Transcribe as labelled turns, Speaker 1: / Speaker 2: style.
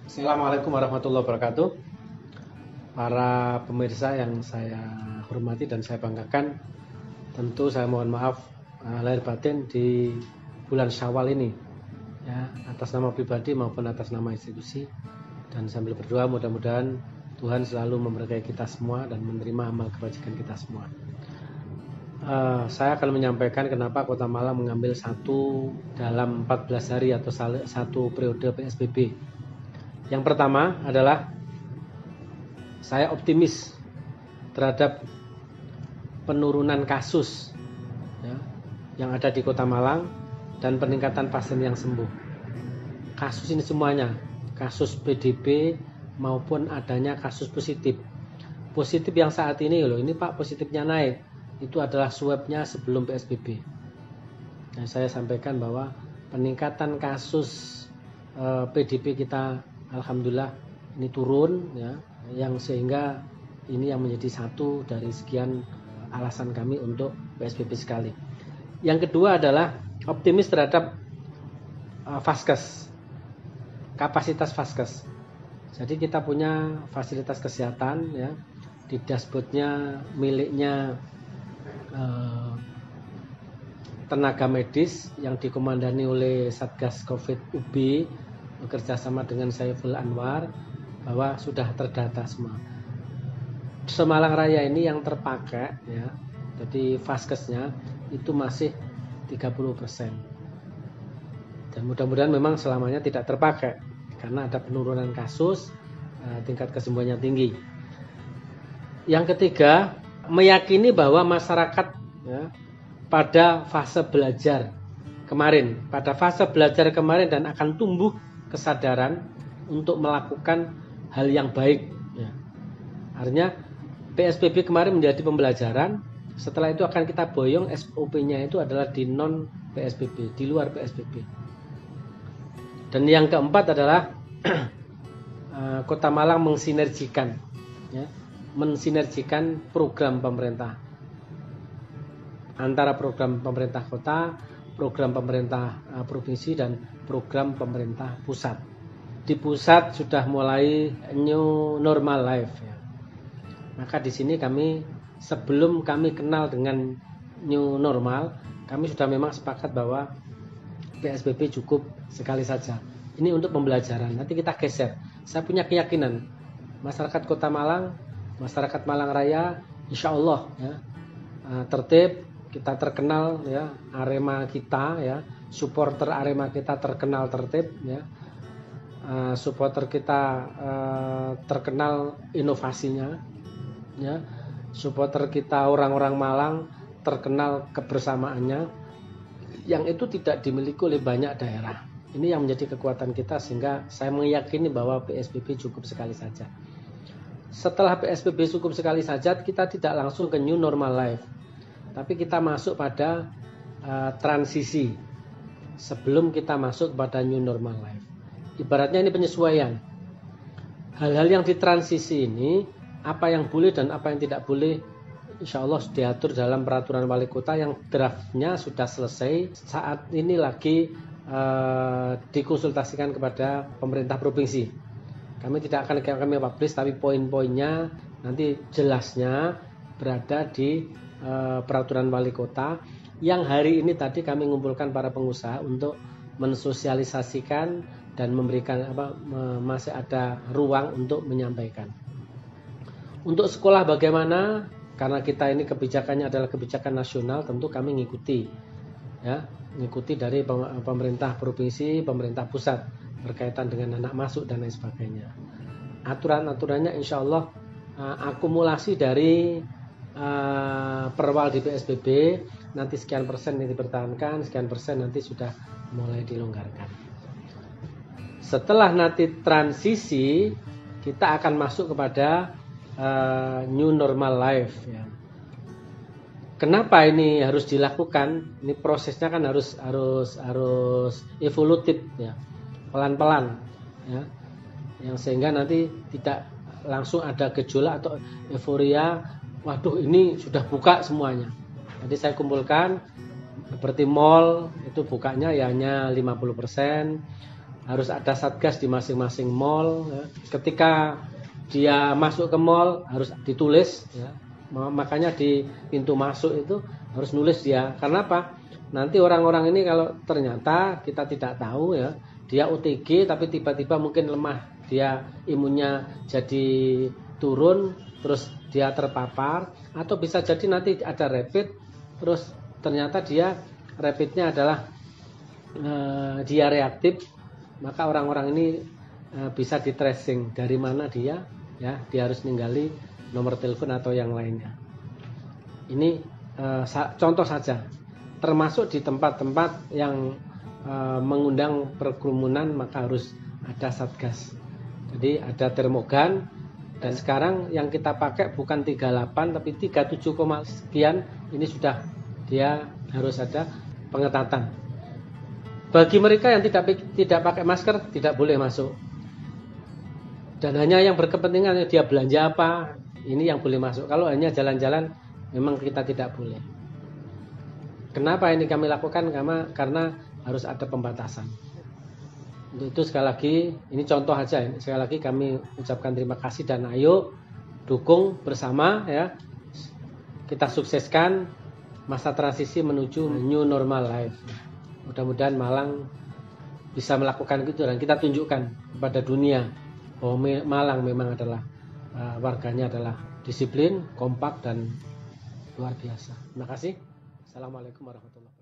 Speaker 1: Assalamualaikum warahmatullahi wabarakatuh. Para pemirsa yang saya hormati dan saya banggakan, tentu saya mohon maaf lahir batin di bulan Syawal ini, ya, atas nama pribadi maupun atas nama institusi. Dan sambil berdoa mudah-mudahan Tuhan selalu memberkahi kita semua dan menerima amal kebajikan kita semua. Saya akan menyampaikan kenapa Kota Malang mengambil satu dalam 14 hari atau satu periode PSBB. Yang pertama adalah saya optimis terhadap penurunan kasus, ya, yang ada di Kota Malang dan peningkatan pasien yang sembuh. Kasus ini semuanya, kasus PDP maupun adanya kasus positif. Positif yang saat ini loh, ini Pak positifnya naik, itu adalah swabnya sebelum PSBB. Nah, saya sampaikan bahwa peningkatan kasus PDP kita alhamdulillah ini turun, ya, yang sehingga ini yang menjadi satu dari sekian alasan kami untuk PSBB sekali. Yang kedua adalah optimis terhadap Vaskes, kapasitas Vaskes. Jadi kita punya fasilitas kesehatan, ya, di dashboardnya miliknya tenaga medis yang dikomandani oleh Satgas Covid UB bekerja sama dengan Saiful Anwar, bahwa sudah terdata semua. Semalang Raya ini yang terpakai, ya, jadi Vaskesnya itu masih 30%. Dan mudah-mudahan memang selamanya tidak terpakai karena ada penurunan kasus, tingkat kesembuhannya tinggi. Yang ketiga, meyakini bahwa masyarakat, ya, pada fase belajar kemarin dan akan tumbuh kesadaran untuk melakukan hal yang baik, ya. Artinya PSBB kemarin menjadi pembelajaran. Setelah itu akan kita boyong SOP-nya itu adalah di non PSBB, di luar PSBB. Dan yang keempat adalah Kota Malang mensinergikan, ya, mensinergikan program pemerintah antara program pemerintah kota, program pemerintah provinsi dan program pemerintah pusat. Di pusat sudah mulai new normal life, ya. Maka di sini kami, sebelum kami kenal dengan new normal, kami sudah memang sepakat bahwa PSBB cukup sekali saja. Ini untuk pembelajaran. Nanti kita geser. Saya punya keyakinan masyarakat Kota Malang, masyarakat Malang Raya, insya Allah, ya, tertib. Kita terkenal, ya, Arema kita, ya, supporter Arema kita terkenal tertib, ya, supporter kita terkenal inovasinya, ya, supporter kita orang-orang Malang terkenal kebersamaannya, yang itu tidak dimiliki oleh banyak daerah. Ini yang menjadi kekuatan kita, sehingga saya meyakini bahwa PSBB cukup sekali saja. Setelah PSBB cukup sekali saja, kita tidak langsung ke new normal life, tapi kita masuk pada transisi sebelum kita masuk pada new normal life. Ibaratnya ini penyesuaian. Hal-hal yang ditransisi ini, apa yang boleh dan apa yang tidak boleh, insya Allah diatur dalam peraturan wali kota yang draftnya sudah selesai. Saat ini lagi dikonsultasikan kepada pemerintah provinsi. Kami tidak akan kami publish, tapi poin-poinnya nanti jelasnya berada di peraturan wali kota, yang hari ini tadi kami mengumpulkan para pengusaha untuk mensosialisasikan dan memberikan masih ada ruang untuk menyampaikan. Untuk sekolah bagaimana? Karena kita ini kebijakannya adalah kebijakan nasional, tentu kami mengikuti, ya, mengikuti dari pemerintah provinsi, pemerintah pusat berkaitan dengan anak masuk dan lain sebagainya. Aturan-aturannya insya Allah akumulasi dari perwal di PSBB, nanti sekian persen ini dipertahankan, sekian persen nanti sudah mulai dilonggarkan. Setelah nanti transisi, kita akan masuk kepada new normal life, ya. Kenapa ini harus dilakukan? Ini prosesnya kan harus evolutif, ya, pelan-pelan, ya, yang sehingga nanti tidak langsung ada gejolak atau euforia. Waduh, ini sudah buka semuanya. Jadi saya kumpulkan seperti mall itu bukanya ya hanya 50%, harus ada satgas di masing-masing mall. Ya. Ketika dia masuk ke mall harus ditulis. Ya. Makanya di pintu masuk itu harus nulis dia. Karena apa? Nanti orang-orang ini kalau ternyata kita tidak tahu ya, dia OTG tapi tiba-tiba mungkin lemah, dia imunnya jadi turun, terus dia terpapar, atau bisa jadi nanti ada rapid, terus ternyata dia rapidnya adalah dia reaktif, maka orang-orang ini bisa di tracing dari mana dia, ya dia harus ninggali nomor telepon atau yang lainnya. Ini contoh saja. Termasuk di tempat-tempat yang mengundang perkerumunan maka harus ada satgas. Jadi ada termogan, dan sekarang yang kita pakai bukan 38 tapi 37, sekian, ini sudah dia harus ada pengetatan. Bagi mereka yang tidak pakai masker tidak boleh masuk. Dan hanya yang berkepentingan dia belanja apa, ini yang boleh masuk. Kalau hanya jalan-jalan memang kita tidak boleh. Kenapa ini kami lakukan? Karena harus ada pembatasan. Untuk itu sekali lagi, ini contoh aja. Sekali lagi kami ucapkan terima kasih dan ayo dukung bersama ya. Kita sukseskan masa transisi menuju new normal life. Mudah-mudahan Malang bisa melakukan itu dan kita tunjukkan kepada dunia bahwa Malang memang adalah warganya adalah disiplin, kompak dan luar biasa. Terima kasih. Assalamualaikum warahmatullahi wabarakatuh.